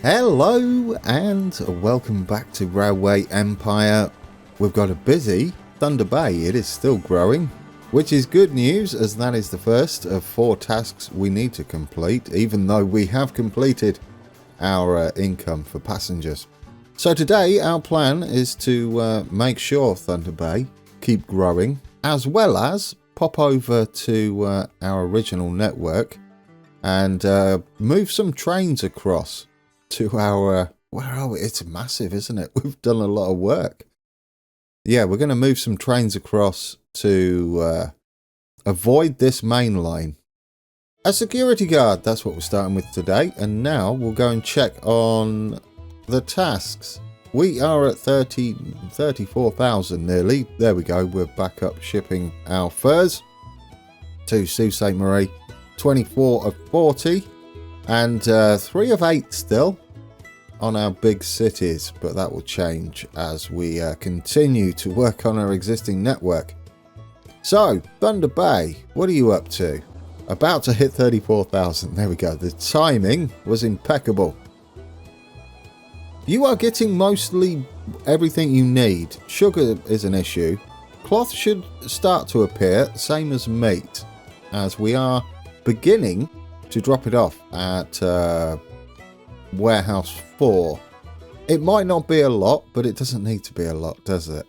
Hello and welcome back to Railway Empire. We've got a busy Thunder Bay. It is still growing, which is good news as that is the first of 4 tasks we need to complete, even though we have completed our income for passengers. So today our plan is to make sure Thunder Bay keep growing, as well as pop over to our original network and move some trains across to our, where are we? It's massive, isn't it? We've done a lot of work. Yeah, we're going to move some trains across to avoid this main line. A security guard, that's what we're starting with today. And now we'll go and check on the tasks. We are at 34,000 nearly. There we go. We're back up shipping our furs to Sault Ste. Marie. 24 of 40. And 3 of 8 still on our big cities, but that will change as we continue to work on our existing network. So, Thunder Bay, what are you up to? About to hit 34,000. There we go. The timing was impeccable. You are getting mostly everything you need. Sugar is an issue. Cloth should start to appear, same as meat, as we are beginning to drop it off at warehouse 4. It might not be a lot, but it doesn't need to be a lot, does it?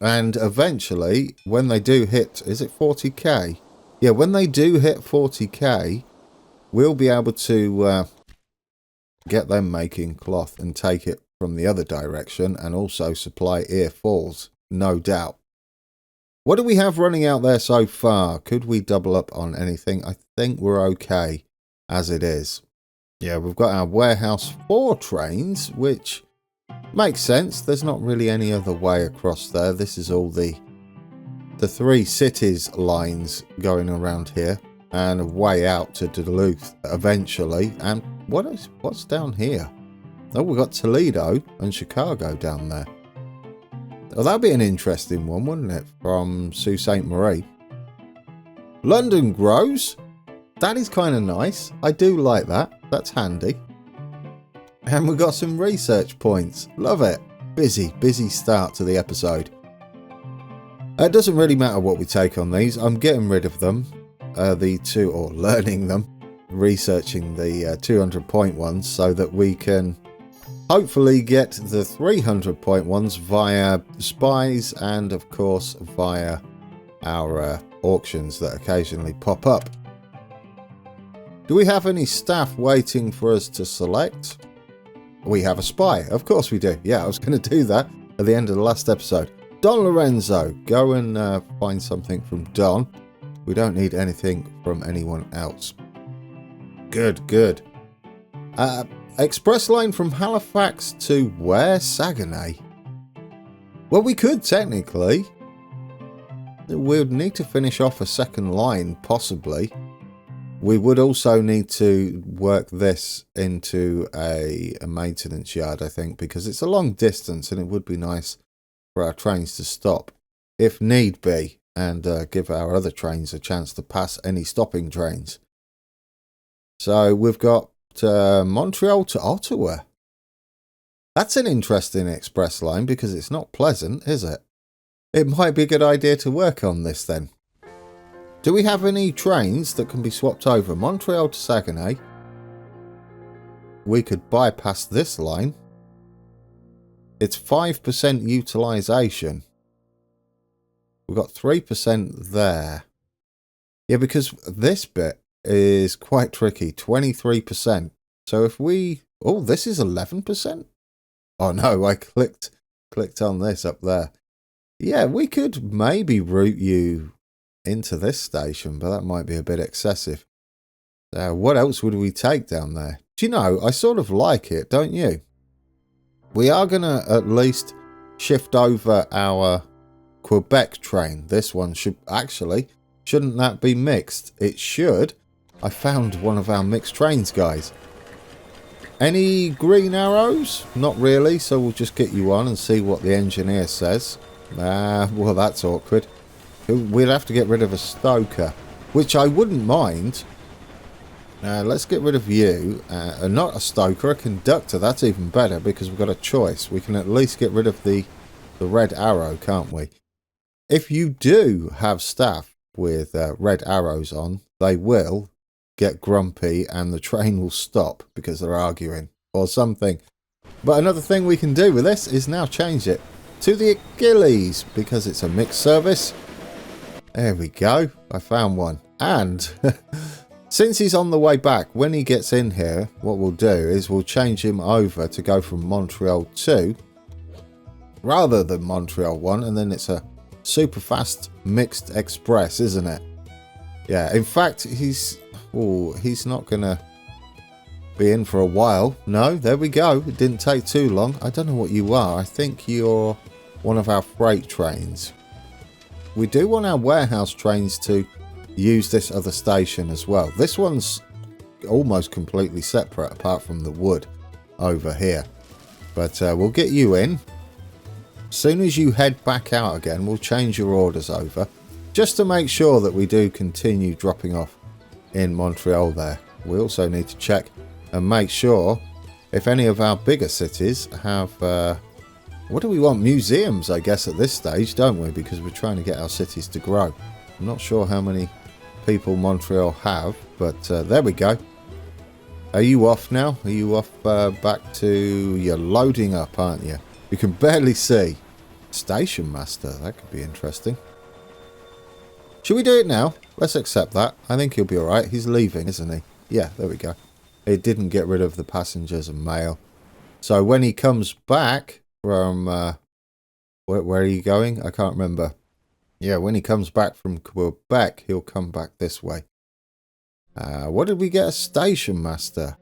And eventually, when they do hit, is it 40k? Yeah, when they do hit 40k, we'll be able to get them making cloth and take it from the other direction and also supply earfalls, no doubt. What do we have running out there so far? Could we double up on anything? I think we're okay as it is. Yeah, we've got our warehouse 4 trains, which makes sense. There's not really any other way across there. This is all the 3 cities lines going around here and a way out to Duluth eventually. And what's down here? Oh, we've got Toledo and Chicago down there. Oh, that'd be an interesting one, wouldn't it? From Sault Ste. Marie. London grows. That is kind of nice. I do like that. That's handy. And we've got some research points. Love it. Busy start to the episode. It doesn't really matter what we take on these. I'm getting rid of them. The 2, or learning them. Researching the 200 point ones so that we can hopefully get the 300 point ones via spies and of course via our auctions that occasionally pop up. Do we have any staff waiting for us to select? We have a spy. Of course we do. Yeah, I was going to do that at the end of the last episode. Don Lorenzo. Go and find something from Don. We don't need anything from anyone else. Good. Express line from Halifax to where? Saguenay. Well, we could technically. We'd need to finish off a second line, possibly. We would also need to work this into a maintenance yard, I think, because it's a long distance and it would be nice for our trains to stop, if need be, and give our other trains a chance to pass any stopping trains. So we've got Montreal to Ottawa. That's an interesting express line because it's not pleasant, is it? It might be a good idea to work on this then. Do we have any trains that can be swapped over? Montreal to Saguenay. We could bypass this line. It's 5% utilisation. We've got 3% there. Yeah, because this bit is quite tricky. 23%. So if we... Oh, this is 11%? Oh no, I clicked on this up there. Yeah, we could maybe route you into this station, but that might be a bit excessive. What else would we take down there? Do you know, I sort of like it, don't you? We are going to at least shift over our Quebec train. This one should actually, shouldn't that be mixed? It should. I found one of our mixed trains, guys. Any green arrows? Not really, so we'll just get you on and see what the engineer says. Well, that's awkward. We'll have to get rid of a stoker, which I wouldn't mind Let's get rid of you. Not a stoker, a conductor. That's even better because we've got a choice. We can at least get rid of the red arrow, can't we? If you do have staff with red arrows on, they will get grumpy and the train will stop because they're arguing or something. But another thing we can do with this is now change it to the Achilles because it's a mixed service. There we go. I found one. And since he's on the way back, when he gets in here, what we'll do is we'll change him over to go from Montreal 2 rather than Montreal 1, and then it's a super fast mixed express, isn't it? Yeah, in fact, he's not gonna be in for a while. No, there we go. It didn't take too long. I don't know what you are. I think you're one of our freight trains. We do want our warehouse trains to use this other station as well. This one's almost completely separate apart from the wood over here. But we'll get you in. As soon as you head back out again, we'll change your orders over just to make sure that we do continue dropping off in Montreal there. We also need to check and make sure if any of our bigger cities have what do we want? Museums, I guess, at this stage, don't we? Because we're trying to get our cities to grow. I'm not sure how many people Montreal have, but there we go. Are you off now? Are you off back to... You're loading up, aren't you? You can barely see. Station Master, that could be interesting. Should we do it now? Let's accept that. I think he'll be alright. He's leaving, isn't he? Yeah, there we go. It didn't get rid of the passengers and mail. So when he comes back from... where are you going? I can't remember. Yeah, when he comes back from Quebec, he'll come back this way. What did we get? A Station Master.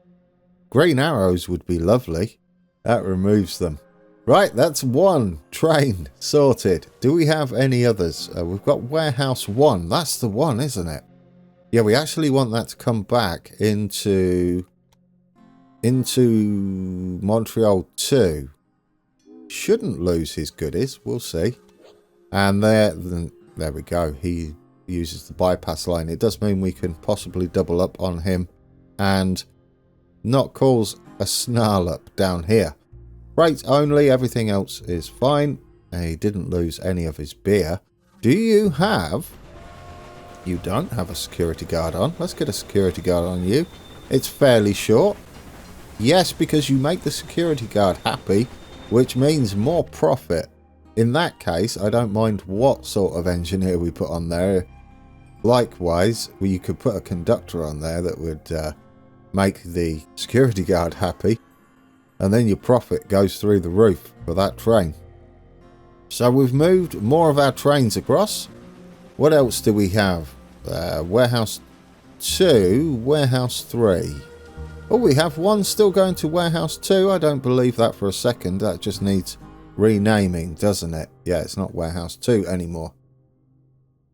Green arrows would be lovely. That removes them. Right, that's one train sorted. Do we have any others? We've got Warehouse 1. That's the one, isn't it? Yeah, we actually want that to come back into Montreal 2. Shouldn't lose his goodies. We'll see. And there we go. He uses the bypass line. It does mean we can possibly double up on him and not cause a snarl up down here. Freight only. Everything else is fine. He didn't lose any of his beer. Do you have... You don't have a security guard on. Let's get a security guard on you. It's fairly short. Yes, because you make the security guard happy, which means more profit. In that case, I don't mind what sort of engineer we put on there. Likewise, you could put a conductor on there that would make the security guard happy. And then your profit goes through the roof for that train. So we've moved more of our trains across. What else do we have? Warehouse 2, Warehouse 3. Oh, we have one still going to Warehouse 2. I don't believe that for a second. That just needs renaming, doesn't it? Yeah, it's not Warehouse 2 anymore.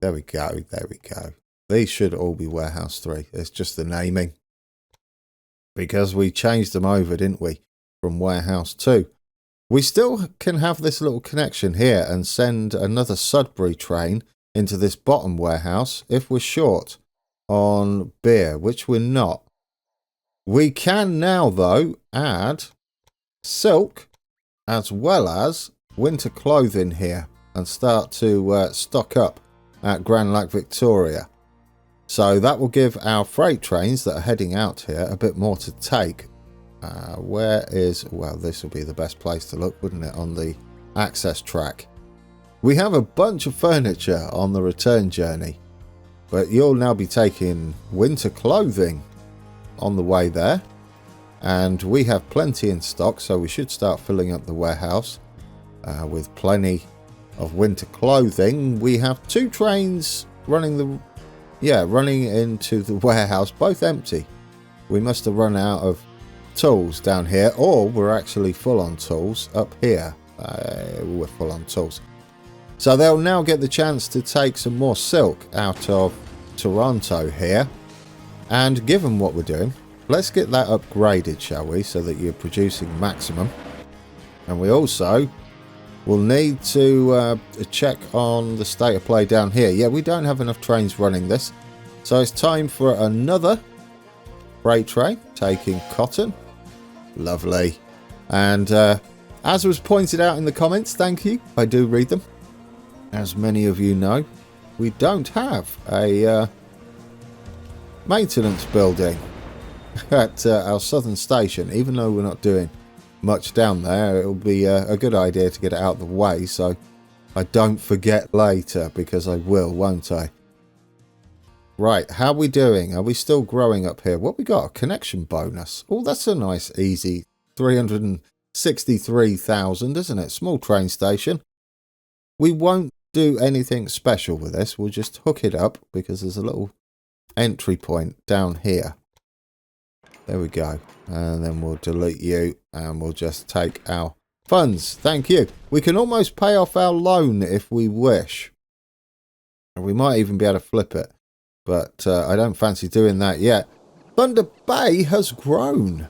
There we go. There we go. These should all be Warehouse 3. It's just the naming. Because we changed them over, didn't we? From Warehouse 2. We still can have this little connection here and send another Sudbury train into this bottom warehouse if we're short on beer, which we're not. We can now, though, add silk as well as winter clothing here and start to stock up at Grand Lac Victoria. So that will give our freight trains that are heading out here a bit more to take. Where is... Well, this will be the best place to look, wouldn't it, on the access track. We have a bunch of furniture on the return journey, but you'll now be taking winter clothing on the way there. And we have plenty in stock, so we should start filling up the warehouse with plenty of winter clothing. We have 2 trains running into the warehouse, both empty. We must have run out of tools down here, or we're actually full on tools up here. We're full on tools. So they'll now get the chance to take some more silk out of Toronto here. And given what we're doing, let's get that upgraded, shall we, so that you're producing maximum. And we also will need to check on the state of play down here. Yeah, we don't have enough trains running this, so it's time for another freight train taking cotton. Lovely. And as was pointed out in the comments, thank you, I do read them. As many of you know, we don't have a maintenance building at our southern station. Even though we're not doing much down there, it'll be a good idea to get it out of the way so I don't forget later, because I will, won't I? Right, how are we doing? Are we still growing up here? What we got? A connection bonus. Oh, that's a nice, easy 363,000, isn't it? Small train station. We won't do anything special with this. We'll just hook it up because there's a little entry point down here. There we go. And then we'll delete you and we'll just take our funds. Thank you. We can almost pay off our loan if we wish. And we might even be able to flip it. But I don't fancy doing that yet. Thunder Bay has grown.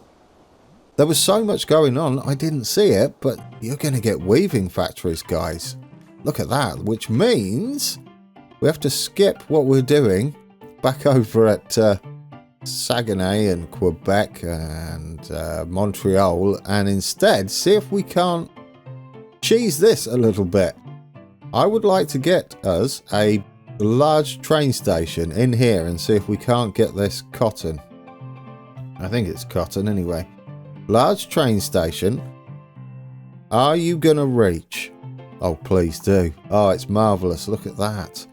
There was so much going on, I didn't see it, but you're going to get weaving factories, guys. Look at that, which means we have to skip what we're doing back over at Saguenay and Quebec and Montreal, and instead see if we can't cheese this a little bit. I would like to get us a large train station in here and see if we can't get this cotton. I think it's cotton anyway. Large train station. Are you gonna reach? Oh, please do. Oh, it's marvelous. Look at that.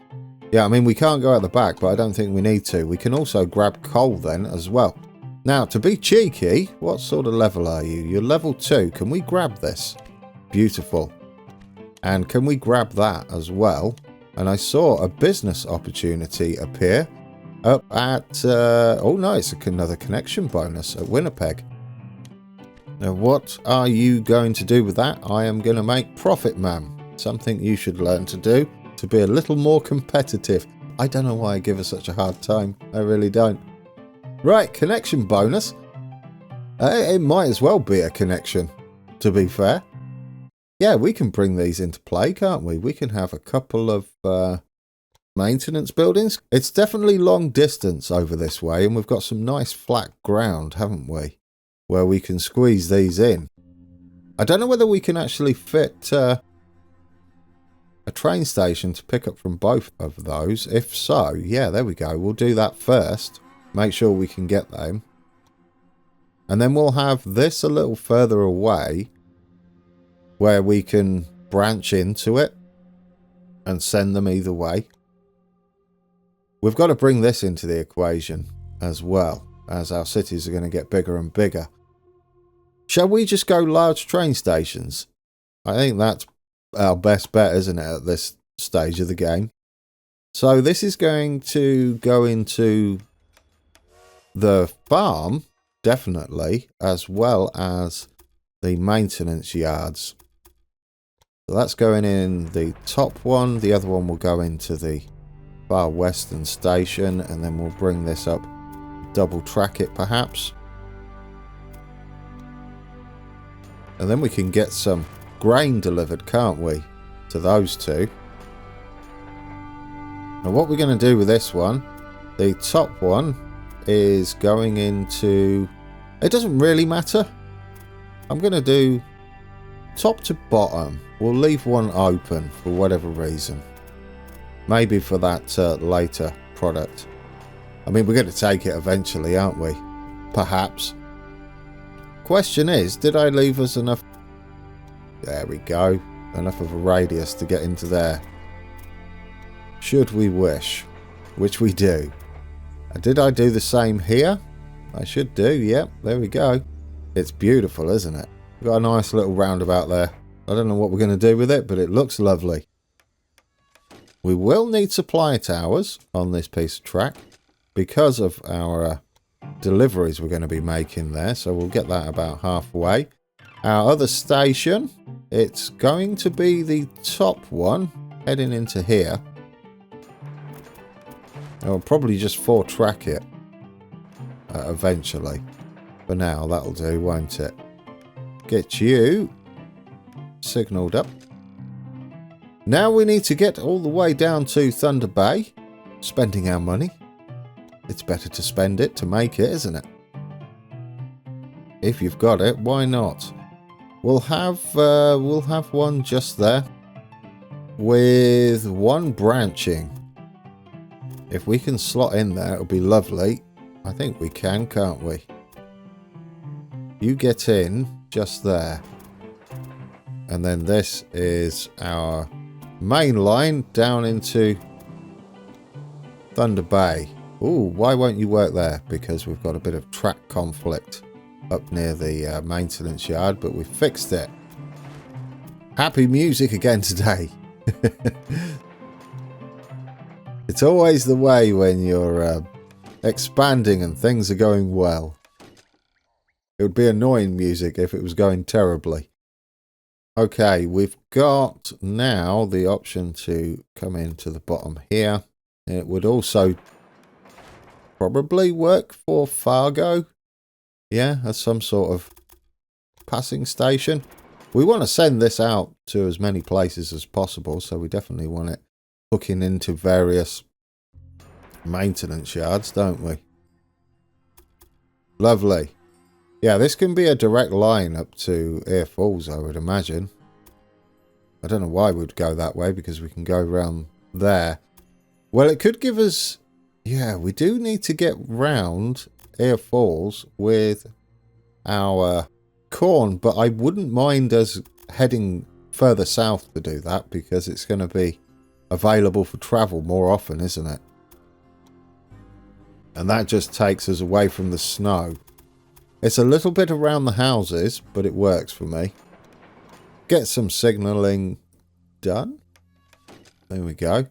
Yeah, I mean, we can't go out the back, but I don't think we need to. We can also grab coal then as well. Now, to be cheeky, what sort of level are you? You're level 2. Can we grab this? Beautiful. And can we grab that as well? And I saw a business opportunity appear up at... oh, no, it's another connection bonus at Winnipeg. Now, what are you going to do with that? I am going to make profit, ma'am. Something you should learn to do to be a little more competitive. I don't know why I give her such a hard time. I really don't. Right, connection bonus. It might as well be a connection, to be fair. Yeah, we can bring these into play, can't we? We can have a couple of maintenance buildings. It's definitely long distance over this way, and we've got some nice flat ground, haven't we? Where we can squeeze these in. I don't know whether we can actually fit a train station to pick up from both of those. If so, yeah, there we go. We'll do that first. Make sure we can get them. And then we'll have this a little further away where we can branch into it and send them either way. We've got to bring this into the equation as well, as our cities are going to get bigger and bigger. Shall we just go large train stations? I think that's our best bet, isn't it, at this stage of the game? So this is going to go into the farm, definitely, as well as the maintenance yards. So that's going in the top one. The other one will go into the far western station, and then we'll bring this up, double track it perhaps. And then we can get some grain delivered, can't we, to those two. Now what we're going to do with this one, the top one is going into, it doesn't really matter. I'm going to do top to bottom. We'll leave one open for whatever reason. Maybe for that later product. I mean, we're going to take it eventually, aren't we? Perhaps. Question is, did I leave us enough? There we go. Enough of a radius to get into there. Should we wish. Which we do. Did I do the same here? I should do, yep. There we go. It's beautiful, isn't it? We've got a nice little roundabout there. I don't know what we're going to do with it, but it looks lovely. We will need supply towers on this piece of track because of our deliveries we're going to be making there. So we'll get that about halfway. Our other station, it's going to be the top one heading into here. I'll probably just 4-track it eventually. For now, that'll do, won't it? Get you signalled up. Now we need to get all the way down to Thunder Bay. Spending our money. It's better to spend it to make it, isn't it? if you've got it, why not? We'll have one just there with one branching. If we can slot in there, it'll be lovely. I think we can, can't we? You get in just there. And then this is our main line down into Thunder Bay. Ooh, why won't you work there? Because we've got a bit of track conflict up near the maintenance yard, but we fixed it. Happy music again today. It's always the way when you're expanding and things are going well. It would be annoying music if it was going terribly. Okay, we've got now the option to come into the bottom here. It would also probably work for Fargo. Yeah, as some sort of passing station. We want to send this out to as many places as possible, so we definitely want it hooking into various maintenance yards, don't we? Lovely. Yeah, this can be a direct line up to Air Falls, I would imagine. I don't know why we'd go that way, because we can go around there. Well, it could give us... Yeah, we do need to get round Air Falls with our corn, but I wouldn't mind us heading further south to do that, because it's going to be available for travel more often, isn't it? And that just takes us away from the snow. It's a little bit around the houses, but it works for me. Get some signalling done. There we go.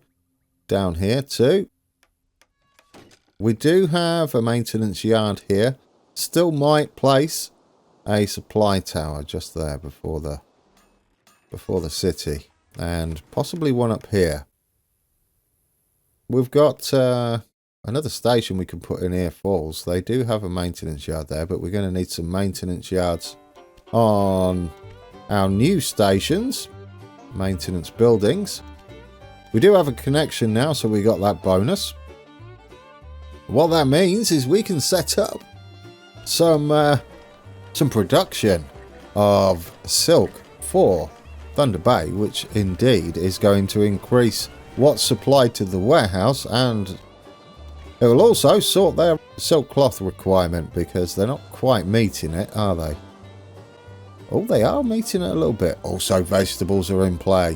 Down here too. We do have a maintenance yard here. Still might place a supply tower just there before the city. And possibly one up here. We've got another station we can put in Air Falls. They do have a maintenance yard there, but we're going to need some maintenance yards on our new stations. Maintenance buildings. We do have a connection now, so we got that bonus. What that means is we can set up some production of silk for Thunder Bay, which indeed is going to increase what's supplied to the warehouse, and it will also sort their silk cloth requirement, because they're not quite meeting it, are they? Oh, they are meeting it a little bit. Also, vegetables are in play,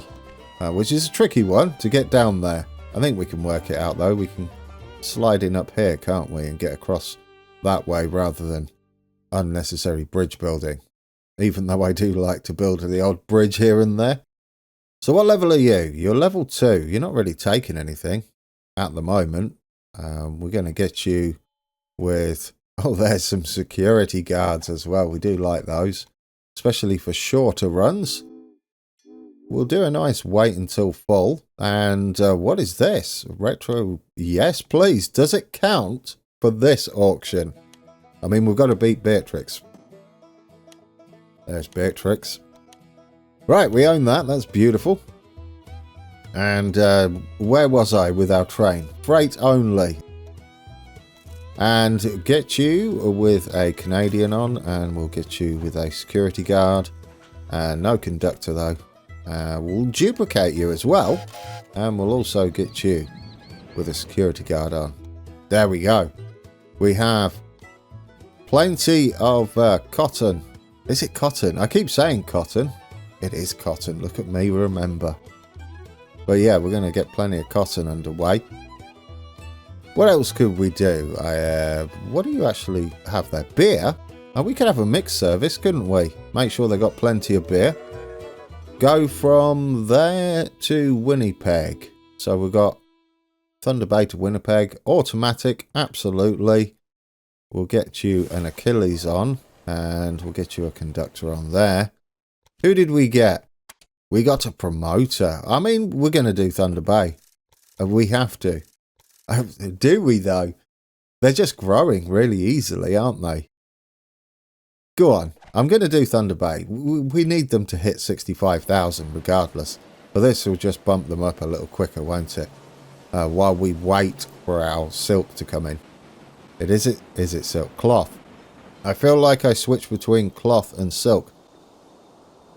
which is a tricky one to get down there. I think we can work it out, though. We can slide in up here, can't we, and get across that way rather than unnecessary bridge building. Even though I do like to build the odd bridge here and there. So what level are you? You're level 2. You're not really taking anything at the moment. We're going to get you with... Oh, there's some security guards as well. We do like those, especially for shorter runs. We'll do a nice wait until full. And what is this? Retro... Yes, please. Does it count for this auction? I mean, we've got to beat Beatrix. There's Beatrix. Right, we own that. That's beautiful. And where was I with our train? Freight only. And get you with a Canadian on, and we'll get you with a security guard. No conductor, though. We'll duplicate you as well. And we'll also get you with a security guard on. There we go. We have plenty of cotton. Is it cotton? I keep saying cotton. It is cotton. Look at me, remember. But yeah, we're going to get plenty of cotton underway. What else could we do? What do you actually have there? Beer? Oh, we could have a mixed service, couldn't we? Make sure they got plenty of beer. Go from there to Winnipeg. So we've got Thunder Bay to Winnipeg. Automatic, absolutely. We'll get you an Achilles on. And we'll get you a conductor on there. Who did we get? We got a promoter. I mean, we're going to do Thunder Bay. We have to. Do we, though? They're just growing really easily, aren't they? Go on. I'm going to do Thunder Bay. We need them to hit 65,000 regardless. But this will just bump them up a little quicker, won't it? While we wait for our silk to come in. Is it silk cloth? I feel like I switch between cloth and silk.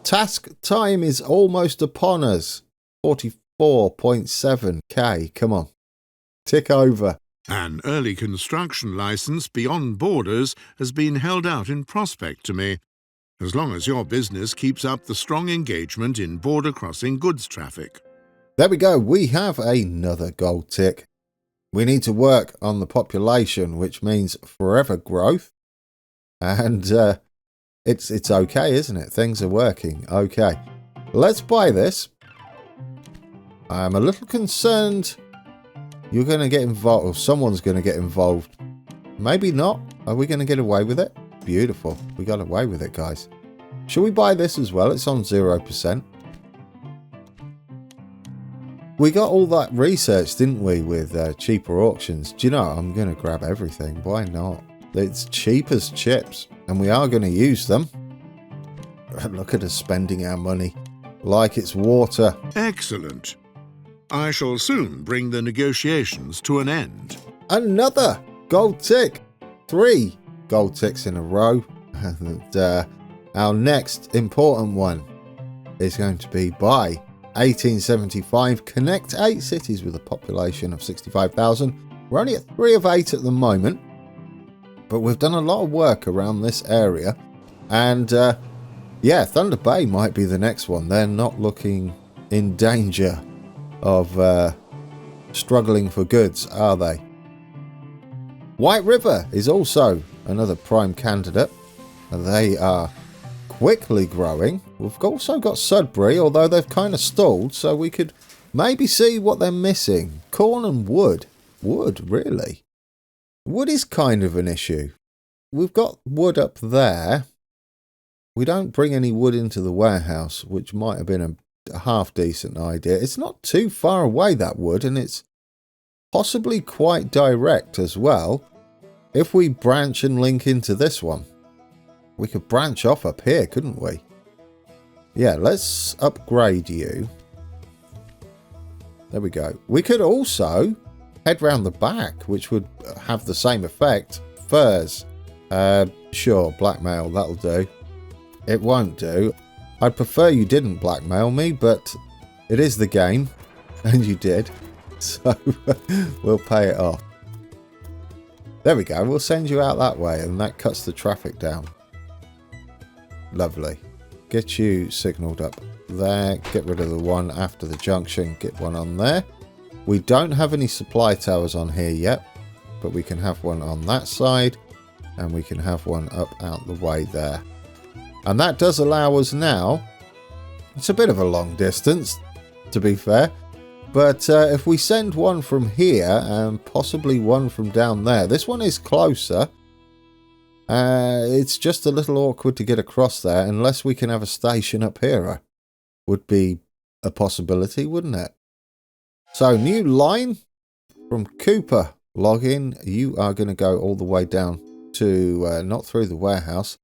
Task time is almost upon us. 44.7k. Come on. Tick over. An early construction license beyond borders has been held out in prospect to me, as long as your business keeps up the strong engagement in border-crossing goods traffic. There we go. We have another gold tick. We need to work on the population, which means forever growth. And it's okay, isn't it? Things are working. Okay. Let's buy this. I'm a little concerned you're going to get involved, or someone's going to get involved. Maybe not. Are we going to get away with it? Beautiful. We got away with it, guys. Should we buy this as well? It's on 0%. We got all that research, didn't we, with cheaper auctions. Do you know, I'm going to grab everything. Why not? It's cheap as chips, and we are going to use them. Look at us spending our money like it's water. Excellent. I shall soon bring the negotiations to an end. Another gold tick. 3 gold ticks in a row. And our next important one is going to be by 1875. Connect 8 cities with a population of 65,000. We're only at 3 of 8 at the moment, but we've done a lot of work around this area. And yeah, Thunder Bay might be the next one. They're not looking in danger of struggling for goods, are they? White River is also another prime candidate. They are quickly growing. We've also got Sudbury, although they've kind of stalled, so we could maybe see what they're missing. Corn and wood. Wood, really? Wood is kind of an issue. We've got wood up there. We don't bring any wood into the warehouse, which might have been a half-decent idea. It's not too far away, that wood, and it's possibly quite direct as well. If we branch and link into this one, we could branch off up here, couldn't we? Yeah, let's upgrade you. There we go. We could also head round the back, which would have the same effect. Furs. Sure, blackmail, that'll do. It won't do. I'd prefer you didn't blackmail me, but it is the game, and you did. So we'll pay it off. There we go. We'll send you out that way, and that cuts the traffic down. Lovely. Get you signalled up there. Get rid of the one after the junction. Get one on there. We don't have any supply towers on here yet, but we can have one on that side, and we can have one up out the way there. And that does allow us now, it's a bit of a long distance, to be fair, but if we send one from here and possibly one from down there, this one is closer. It's just a little awkward to get across there unless we can have a station up here. Would be a possibility, wouldn't it? So, new line from Cooper. Log in. You are going to go all the way down to, not through the warehouse.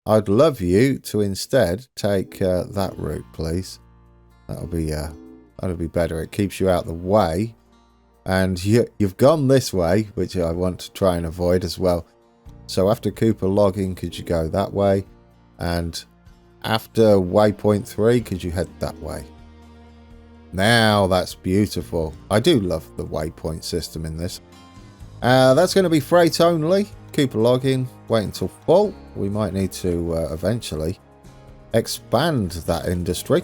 I'd love you to instead take that route, please. That'll be better. It keeps you out the way. And you've gone this way, which I want to try and avoid as well. So after Cooper logging, could you go that way? And after waypoint 3, could you head that way? Now that's beautiful. I do love the waypoint system in this. That's going to be freight only. Cooper logging. Wait until full. We might need to eventually expand that industry.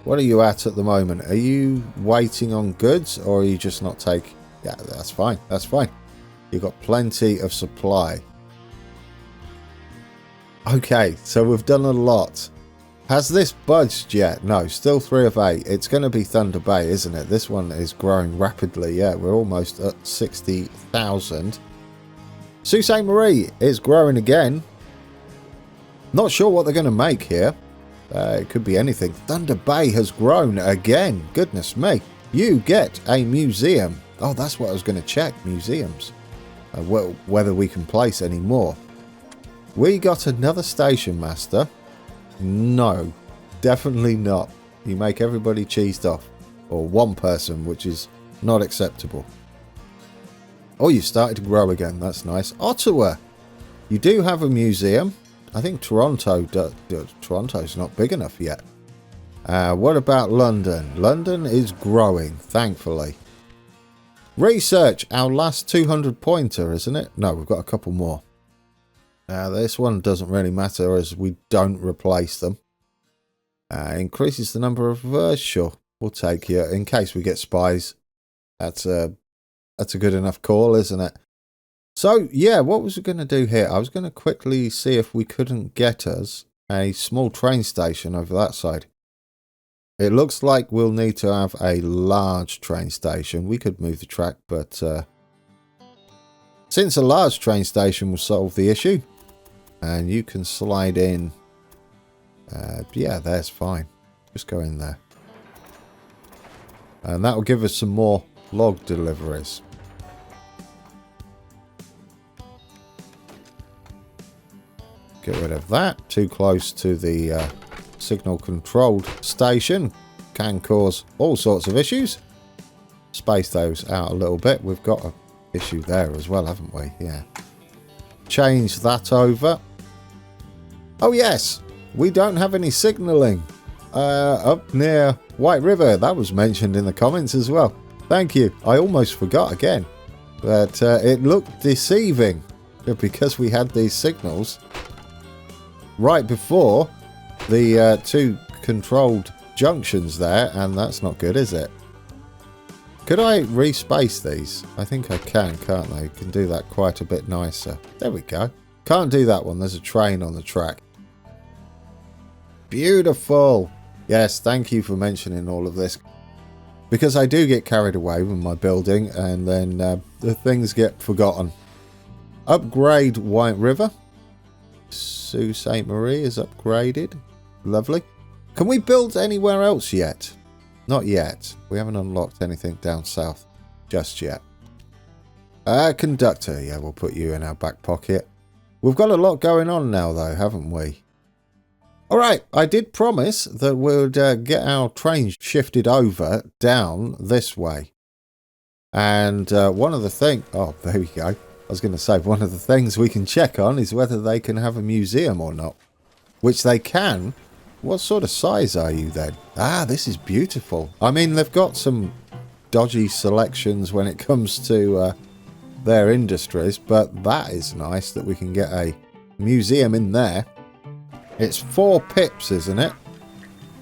What are you at the moment? Are you waiting on goods, or are you just not taking... Yeah, that's fine. That's fine. You've got plenty of supply. Okay, so we've done a lot. Has this budged yet? No, still 3 of 8. It's going to be Thunder Bay, isn't it? This one is growing rapidly. Yeah, we're almost at 60,000. Sault Ste. Marie is growing again. Not sure what they're going to make here. It could be anything. Thunder Bay has grown again. Goodness me. You get a museum. Oh, that's what I was going to check. Museums. Whether we can place any more. We got another station master. No, definitely not. You make everybody cheesed off. Or one person, which is not acceptable. Oh, you started to grow again. That's nice. Ottawa. You do have a museum. I think Toronto's not big enough yet. What about London? London is growing, thankfully. Research, our last 200 pointer, isn't it? No, we've got a couple more. This one doesn't really matter as we don't replace them. Increases the number of sure, we'll take you in case we get spies. That's a good enough call, isn't it? So, yeah, what was we going to do here? I was going to quickly see if we couldn't get us a small train station over that side. It looks like we'll need to have a large train station. We could move the track, but since a large train station will solve the issue, and you can slide in, yeah, that's fine. Just go in there. And that will give us some more log deliveries. Get rid of that. Too close to the signal controlled station. Can cause all sorts of issues. Space those out a little bit. We've got an issue there as well, haven't we? Yeah. Change that over. Oh yes, we don't have any signalling up near White River. That was mentioned in the comments as well. Thank you. I almost forgot again. But it looked deceiving because we had these signals right before the two controlled junctions there, and that's not good, is it? Could I respace these? I think I can, can't I? Can do that quite a bit nicer. There we go. Can't do that one. There's a train on the track. Beautiful. Yes, thank you for mentioning all of this. Because I do get carried away with my building, and then the things get forgotten. Upgrade White River. Sault Ste. Marie is upgraded. Lovely. Can we build anywhere else yet? Not yet. We haven't unlocked anything down south just yet. Conductor. Yeah, we'll put you in our back pocket. We've got a lot going on now, though, haven't we? Alright, I did promise that we'd get our train shifted over down this way. And one of the things... Oh, there we go. I was going to say, one of the things we can check on is whether they can have a museum or not. Which they can. What sort of size are you then? Ah, this is beautiful. I mean, they've got some dodgy selections when it comes to their industries, but that is nice that we can get a museum in there. It's 4 pips, isn't it?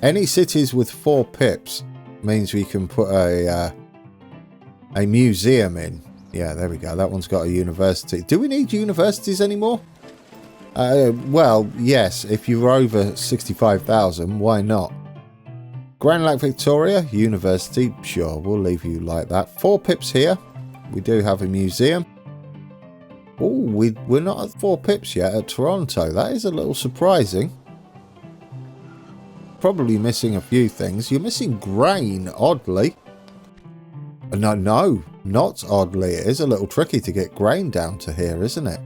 Any cities with 4 pips means we can put a museum in. Yeah, there we go. That one's got a university. Do we need universities anymore? Well, yes. If you're over 65,000, why not? Grand Lake Victoria, university. Sure, we'll leave you like that. 4 pips here. We do have a museum. Oh, we're not at 4 pips yet at Toronto. That is a little surprising. Probably missing a few things. You're missing grain, oddly. No, not oddly. It is a little tricky to get grain down to here, isn't it?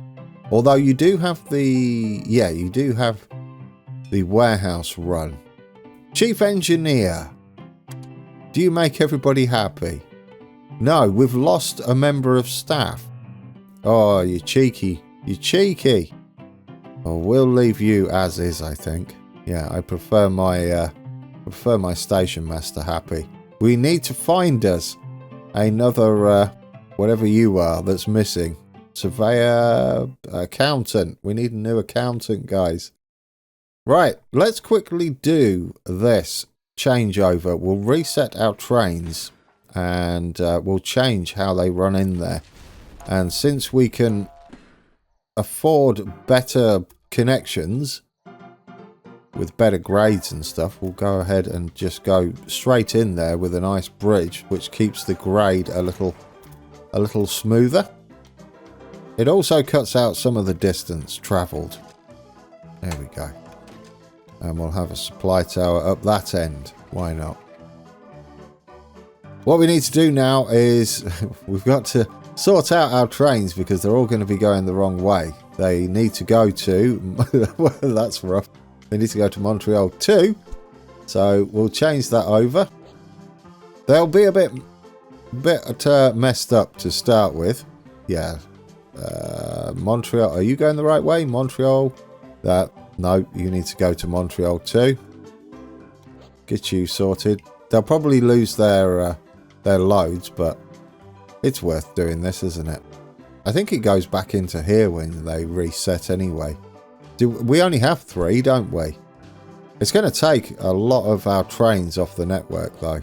Although you do have the... Yeah, you do have the warehouse run. Chief Engineer. Do you make everybody happy? No, we've lost a member of staff. Oh, you cheeky. You cheeky. Oh, we'll leave you as is, I think. Yeah, I prefer my station master happy. We need to find us another, whatever you are, that's missing. Surveyor, accountant. We need a new accountant, guys. Right, let's quickly do this changeover. We'll reset our trains and we'll change how they run in there. And since we can afford better connections with better grades and stuff, we'll go ahead and just go straight in there with a nice bridge, which keeps the grade a little smoother. It also cuts out some of the distance travelled. There we go. And we'll have a supply tower up that end. Why not? What we need to do now is we've got to sort out our trains because they're all going to be going the wrong way. They need to go to... well, that's rough. They need to go to Montreal too. So we'll change that over. They'll be a bit messed up to start with. Yeah. Montreal. Are you going the right way? Montreal. No, you need to go to Montreal too. Get you sorted. They'll probably lose their loads, but it's worth doing this, isn't it? I think it goes back into here when they reset anyway. We only have 3, don't we? It's going to take a lot of our trains off the network, though.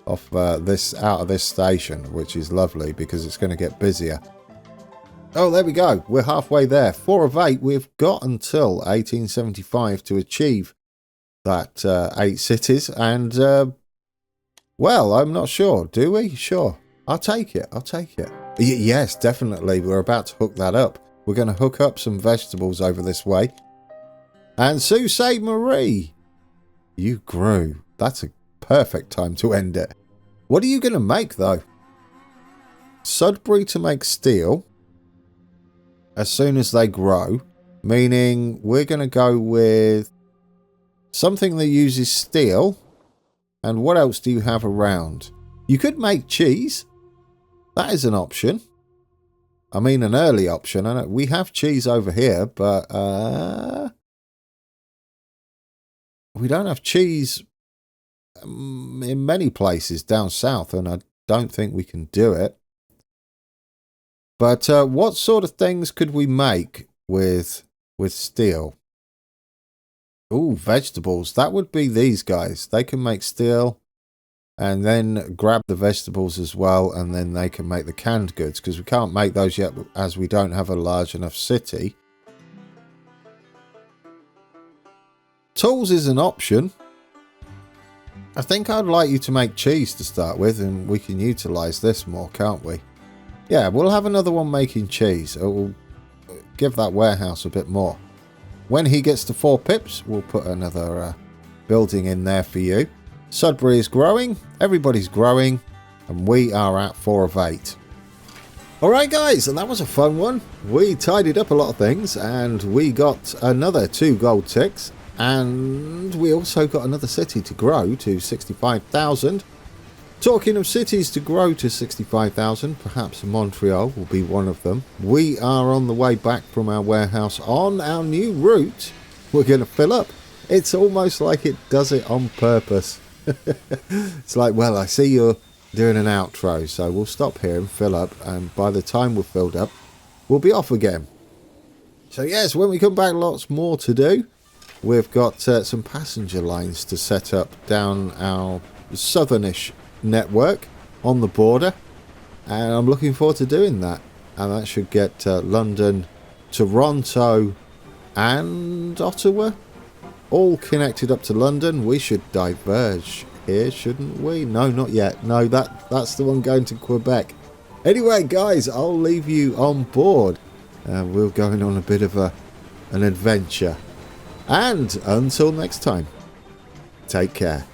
Off out of this station, which is lovely because it's going to get busier. Oh, there we go. We're halfway there. 4 of 8. We've got until 1875 to achieve that 8 cities. And, well, I'm not sure. Do we? Sure. I'll take it. I'll take it. Yes, definitely. We're about to hook that up. We're going to hook up some vegetables over this way. And Sault Marie, you grew. That's a perfect time to end it. What are you going to make, though? Sudbury to make steel as soon as they grow, meaning we're going to go with something that uses steel. And what else do you have around? You could make cheese. That is an option. I mean, an early option. I know we have cheese over here, but we don't have cheese in many places down south, and I don't think we can do it. But what sort of things could we make with steel? Ooh, vegetables. That would be these guys. They can make steel and then grab the vegetables as well, and then they can make the canned goods, because we can't make those yet as we don't have a large enough city. Tools is an option. I think I'd like you to make cheese to start with, and we can utilise this more, can't we? Yeah, we'll have another one making cheese. It will give that warehouse a bit more. When he gets to 4 pips, we'll put another building in there for you. Sudbury is growing, everybody's growing, and we are at 4 of 8. Alright guys, and that was a fun one. We tidied up a lot of things, and we got another 2 gold ticks, and we also got another city to grow to 65,000. Talking of cities to grow to 65,000, perhaps Montreal will be one of them. We are on the way back from our warehouse on our new route. We're going to fill up. It's almost like it does it on purpose. It's like, well, I see you're doing an outro, so we'll stop here and fill up, and by the time we're filled up, we'll be off again. So yes, when we come back, lots more to do. We've got some passenger lines to set up down our southernish network on the border, and I'm looking forward to doing that. And that should get London, Toronto and Ottawa all connected up to London. We should diverge here, shouldn't we? No, not yet. No, that's the one going to Quebec. Anyway guys, I'll leave you on board. We're going on a bit of an adventure, and until next time, take care.